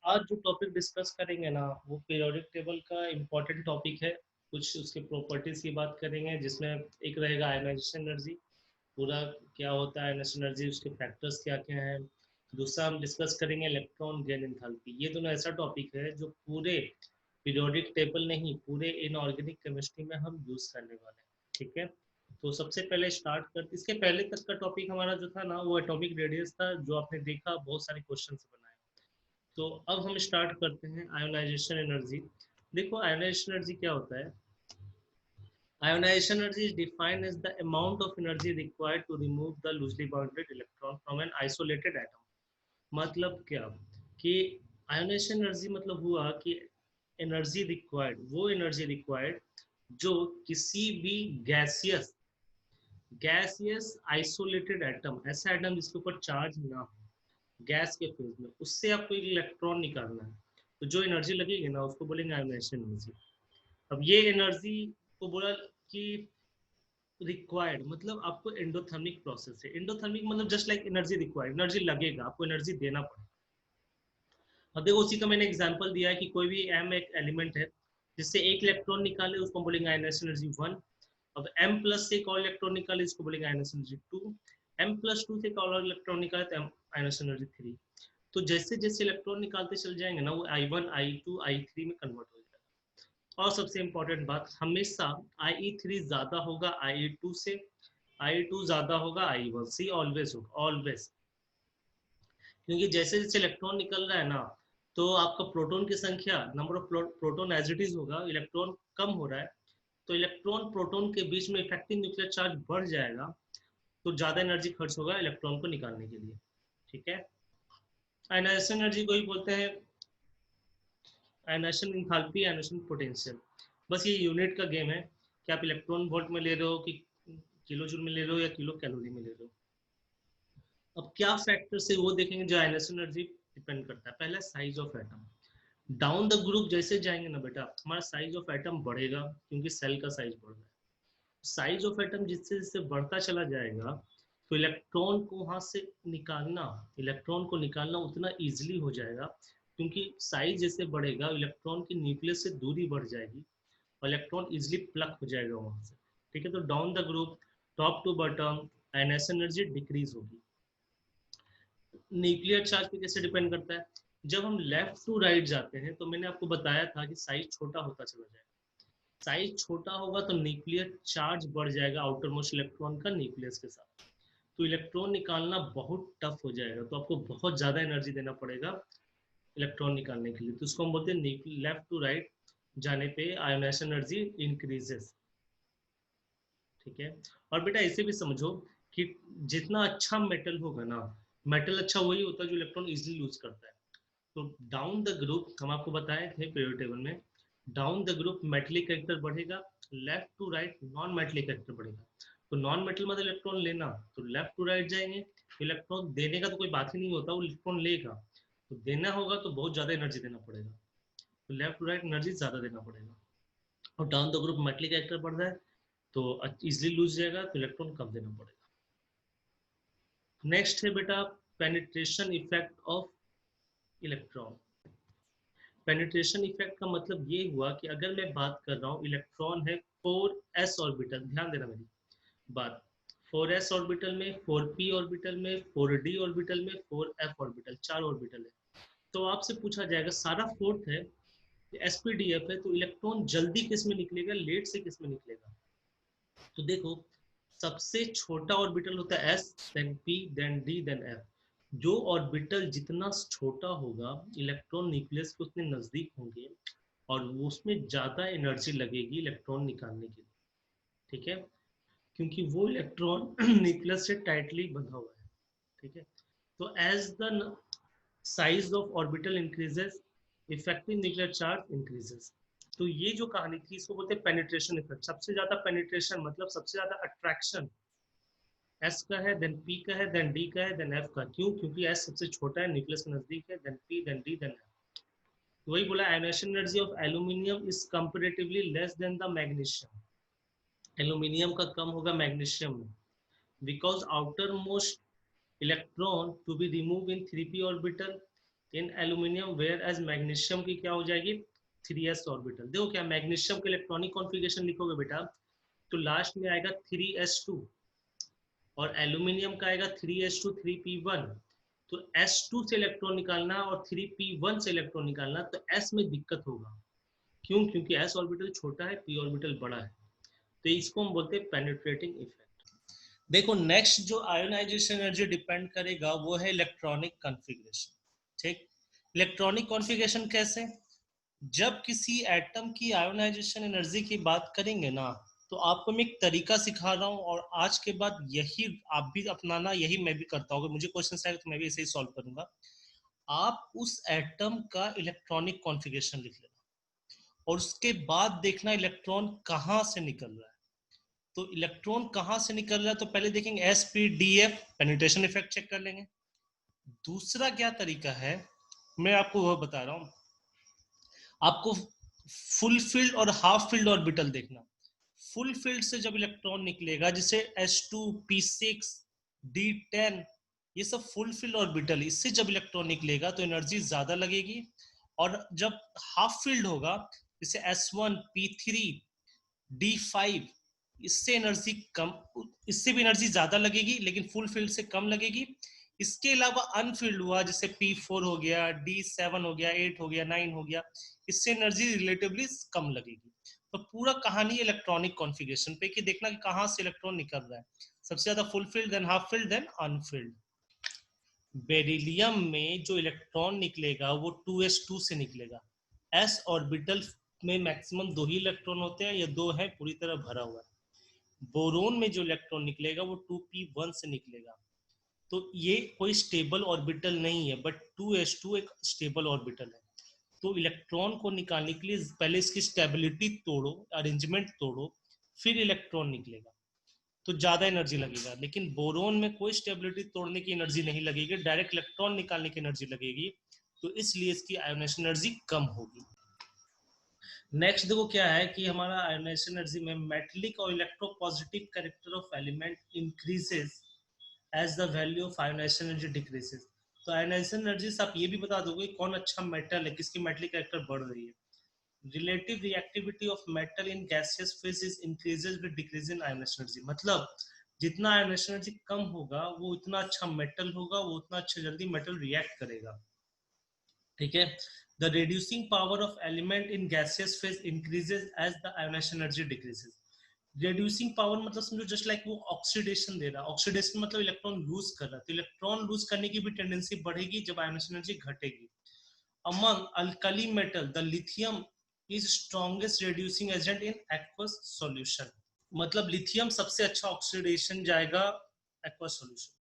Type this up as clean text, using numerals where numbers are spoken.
आज जो topic discuss करेंगे ना वो पीरियोडिक टेबल का इम्पोर्टेंट टॉपिक है। कुछ उसके प्रॉपर्टीज की बात करेंगे जिसमें एक रहेगा आयोनाइजेशन एनर्जी, पूरा क्या होता है आयोनाइजेशन एनर्जी, उसके फैक्टर्स क्या क्या हैं। दूसरा हम डिस्कस करेंगे इलेक्ट्रॉन गेन एंथैल्पी। ये दोनों ऐसा टॉपिक है जो पूरे पीरियोडिक टेबल नहीं पूरे इनऑर्गेनिक केमिस्ट्री में हम यूज करने वाले हैं। ठीक है, तो सबसे पहले स्टार्ट करते, इसके पहले तक का टॉपिक हमारा जो था ना वो एटॉमिक रेडियस था, जो आपने देखा बहुत सारे क्वेश्चन बनाए। तो अब हम स्टार्ट करते हैं आयोनाइजेशन एनर्जी। देखो आयोनाइजेशन एनर्जी क्या होता है। Ionisation energy is defined as the amount of energy required to remove the loosely bounded electron from an isolated atom. मतलब क्या कि आयोनाइजेशन एनर्जी मतलब हुआ कि एनर्जी रिक्वायर्ड, वो एनर्जी रिक्वायर्ड जो किसी भी गैसियस गैसियस आइसोलेटेड एटम, ऐसा एटम जिसके ऊपर चार्ज ना हो गैस के फेज में, उससे आपको एक इलेक्ट्रॉन निकालना है। तो जो एनर्जी लगेगी ना उसको बोलेंगे आयोनाइजेशन एनर्जी। अब ये एनर्जी को बोला कि रिक्वायर्ड मतलब आपको एंडोथर्मिक प्रोसेस है। एंडोथर्मिक मतलब just like energy required, energy लगेगा, आपको एनर्जी देना पड़ेगा। अब देखो उसी का मैंने एग्जांपल दिया है कि कोई भी एम एक एलिमेंट है जिससे एक इलेक्ट्रॉन निकाले उसको बोलेंगे आयोनाइजेशन एनर्जी 1। अब m प्लस से एक और इलेक्ट्रॉन निकाले इसको बोलेंगे आयोनाइजेशन एनर्जी 2। m प्लस 2 से एक और इलेक्ट्रॉन निकाले तो आयोनाइजेशन एनर्जी 3। तो जैसे जैसे इलेक्ट्रॉन निकालते चल जाएंगे ना वो I1 I2 I3 में कन्वर्ट हो जाएगा। और सबसे इंपॉर्टेंट बात, हमेशा IE3 ज्यादा होगा IE2 से, IE2 ज्यादा होगा I1 से, ऑलवेज होगा ऑलवेज। क्योंकि जैसे जैसे इलेक्ट्रॉन निकल रहा है ना तो आपका प्रोटॉन की संख्या, number of proton as it is होगा, इलेक्ट्रॉन कम हो रहा है तो इलेक्ट्रॉन प्रोटॉन के बीच में इफेक्टिव न्यूक्लियर चार्ज बढ़ जाएगा, तो ज्यादा एनर्जी खर्च होगा इलेक्ट्रॉन को निकालने के लिए। ठीक है, आयनाइजेशन एनर्जी को ही बोलते हैं आयनाइजेशन इंथैल्पी, आयनाइजेशन पोटेंशियल। बस ये यूनिट का गेम है कि आप इलेक्ट्रॉन वोल्ट में ले रहे हो कि किलो जूल में ले रहे हो या किलो कैलोरी में ले रहे हो। अब क्या फैक्टर से वो देखेंगे जो आयनाइजेशन एनर्जी डिपेंड करता है। पहला size of atom. Down the group जैसे जाएंगे ना बेटा हमारा साइज ऑफ एटम बढ़ेगा, क्योंकि सेल का साइज बढ़ रहा है। साइज ऑफ एटम जिससे जिससे बढ़ता चला जाएगा तो इलेक्ट्रॉन को वहां से निकालना, इलेक्ट्रॉन को निकालना उतना इजीली हो जाएगा, क्योंकि साइज जैसे बढ़ेगा इलेक्ट्रॉन की न्यूक्लियस से दूरी बढ़ जाएगी और इलेक्ट्रॉन इजीली प्लग हो जाएगा वहां से। ठीक है, तो down the group top to bottom ionisation energy decrease होगी। न्यूक्लियर चार्ज पे कैसे डिपेंड करता है, जब हम लेफ्ट टू राइट जाते हैं तो मैंने आपको बताया था कि साइज छोटा होता चला जाएगा। साइज छोटा होगा तो न्यूक्लियर चार्ज बढ़ जाएगा आउटर मोस्ट इलेक्ट्रॉन का न्यूक्लियस के साथ, तो इलेक्ट्रॉन निकालना बहुत टफ हो जाएगा, तो आपको बहुत ज्यादा एनर्जी देना पड़ेगा इलेक्ट्रॉन निकालने के लिए। तो उसको हम बोलते हैं लेफ्ट टू राइट जाने पे आयोनाइजेशन एनर्जी इंक्रीजेस। ठीक है, और बेटा ऐसे भी समझो कि जितना अच्छा मेटल होगा ना, मेटल अच्छा वही होता है जो इलेक्ट्रॉन इजिली लूज करता है। तो डाउन द ग्रुप हम आपको बताए थे पीरियोडिक टेबल में, down the group metallic character बढ़ेगा, left to right non metallic character बढ़ेगा। तो नॉन मेटल मतलब इलेक्ट्रॉन लेना तो लेफ्ट टू राइट जाएंगे, इलेक्ट्रॉन देने का तो कोई बात ही नहीं होता, वो इलेक्ट्रॉन लेगा। तो देना होगा तो बहुत ज्यादा एनर्जी देना पड़ेगा, तो लेफ्ट टू राइट एनर्जी ज्यादा देना पड़ेगा। और down the group metallic character बढ़ रहा है तो इजिली लूज जाएगा तो इलेक्ट्रॉन कम देना पड़ेगा। नेक्स्ट है बेटा penetration effect of electron. Penetration effect का मतलब ये हुआ कि अगर मैं बात कर रहा हूँ इलेक्ट्रॉन है 4s ऑर्बिटल, ध्यान देना मेरी बात, 4s ऑर्बिटल में, 4p ऑर्बिटल में, 4d ऑर्बिटल में, 4f ऑर्बिटल, 4 ऑर्बिटल है। तो आपसे पूछा जाएगा सारा फोर्थ है, sp-df है, तो इलेक्ट्रॉन जल्दी किस में निकलेगा, लेट से किस में निकलेगा। तो देखो सबसे छोटा ऑर्बिटल होता है s, then p, then d, then f। जो ऑर्बिटल जितना छोटा होगा इलेक्ट्रॉन न्यूक्लियस के उतने नजदीक होंगे और उसमें ज्यादा एनर्जी लगेगी इलेक्ट्रॉन निकालने के लिए। ठीक है, क्योंकि वो इलेक्ट्रॉन न्यूक्लियस से टाइटली बंधा हुआ है। ठीक है, तो as the size of orbital increases effective nuclear charge increases. तो ये जो कहानी थी इसको बोलते हैं पेनिट्रेशन इफेक्ट। सबसे ज्यादा पेनिट्रेशन मतलब सबसे ज्यादा अट्रैक्शन एस का है, देन पी का है, देन डी का है, देन एफ का। क्यों, क्योंकि एस सबसे छोटा है, न्यूक्लियस के नजदीक है, then P, then D, then F. वही बोला ionisation energy of aluminium is comparatively less than the magnesium. Aluminium का कम होगा मैग्नीशियम में, because outermost electron to be remove in 3p orbital in aluminium, whereas magnesium की क्या हो जाएगी 3s ऑर्बिटल। देखो क्या मैग्नीशियम के इलेक्ट्रॉनिक कॉन्फ़िगरेशन लिखोगे बेटा तो लास्ट में आएगा 3s2, और एल्यूमिनियम का आएगा 3s2 3p1। तो s2 से इलेक्ट्रॉन निकालना और 3p1 से इलेक्ट्रॉन निकालना तो s में दिक्कत होगा। क्यों? क्योंकि s ऑर्बिटल छोटा है, p ऑर्बिटल बड़ा है। तो इसको हम बोलते हैं पेनिट्रेटिंग इफेक्ट। देखो नेक्स्ट जो आयोनाइजेशन एनर्जी डिपेंड करेगा वो है इलेक्ट्रॉनिक कॉन्फ़िगरेशन। ठीक, इलेक्ट्रॉनिक कॉन्फ़िगरेशन कैसे? जब किसी एटम की आयोनाइजेशन एनर्जी की बात करेंगे ना तो आपको मैं एक तरीका सिखा रहा हूँ और आज के बाद यही आप भी अपनाना, यही मैं भी करता हूँ। अगर मुझे क्वेश्चन आएगा तो मैं भी इसे ही सॉल्व करूंगा। आप उस एटम का इलेक्ट्रॉनिक कॉन्फ़िगरेशन लिख लेना और उसके बाद देखना इलेक्ट्रॉन कहाँ से निकल रहा है। तो इलेक्ट्रॉन कहाँ से निकल रहा है तो पहले देखेंगे S P D F, penetration effect check कर लेंगे। दूसरा क्या तरीका है मैं आपको वह बता रहा हूँ, आपको फुल फील्ड और हाफ फील्ड ऑर्बिटल देखना। फुल फील्ड से जब इलेक्ट्रॉन निकलेगा जैसे S2 P6 D10, ये सब फुल फील्ड ऑर्बिटल, इससे जब इलेक्ट्रॉन निकलेगा तो एनर्जी ज्यादा लगेगी। और जब हाफ फील्ड होगा जैसे S1 P3 D5, इससे एनर्जी कम, इससे भी एनर्जी ज्यादा लगेगी लेकिन फुल फील्ड से कम लगेगी। इसके अलावा अनफील्ड हुआ जैसे P4 हो गया, D7 हो गया, 8 हो गया, 9 हो गया, इससे एनर्जी रिलेटिवली कम लगेगी। तो पूरा कहानी इलेक्ट्रॉनिक कॉन्फ़िगरेशन पे कि देखना कि कहाँ से इलेक्ट्रॉन निकल रहा है, सबसे ज्यादा full filled, then half filled, then unfilled. Beryllium में जो इलेक्ट्रॉन निकलेगा वो 2s2 से निकलेगा। s ऑर्बिटल में मैक्सिमम 2 ही इलेक्ट्रॉन होते हैं, या 2 है पूरी तरह भरा हुआ है। बोरोन में जो इलेक्ट्रॉन निकलेगा वो 2p1 से निकलेगा। तो ये कोई स्टेबल ऑर्बिटल नहीं है, बट 2s2 एक स्टेबल ऑर्बिटल है। तो इलेक्ट्रॉन को निकालने के लिए पहले इसकी स्टेबिलिटी तोड़ो, अरेंजमेंट तोड़ो, फिर इलेक्ट्रॉन निकलेगा तो ज्यादा एनर्जी लगेगा। लेकिन बोरोन में कोई स्टेबिलिटी तोड़ने की एनर्जी नहीं लगेगी, डायरेक्ट इलेक्ट्रॉन निकालने की एनर्जी लगेगी, तो इसलिए इसकी आयोनेशन एनर्जी कम होगी। नेक्स्ट देखो क्या है कि हमारा आयोनेशन एनर्जी में मेटेलिक और electropositive character of element increases as the value of ionisation energy decreases. तो आयोनेशन एनर्जी से आप ये भी बता दोगे कौन अच्छा मेटल है, किसकी मेटेलिक कैरेक्टर बढ़ रही है। relative reactivity of metal in gaseous phase is increases with decrease in ionization energy। मतलब जितना ionization energy कम होगा वो उतना अच्छा मेटल होगा, वो उतना अच्छा जल्दी मेटल रिएक्ट करेगा। ठीक है, the reducing power of element in gaseous phase increases as the ionization energy decreases। reducing power मतलब समझो जस्ट लाइक वो ऑक्सीडेशन दे रहा है, ऑक्सीडेशन मतलब इलेक्ट्रॉन लूज कर रहा है, तो इलेक्ट्रॉन लूज करने की भी टेंडेंसी बढ़ेगी जब आयोनेशन एनर्जी घटेगी। Among alkali metal, the lithium is strongest reducing agent in aqueous solution। मतलब लिथियम सबसे अच्छा ऑक्सीडेशन जाएगा aqueous solution।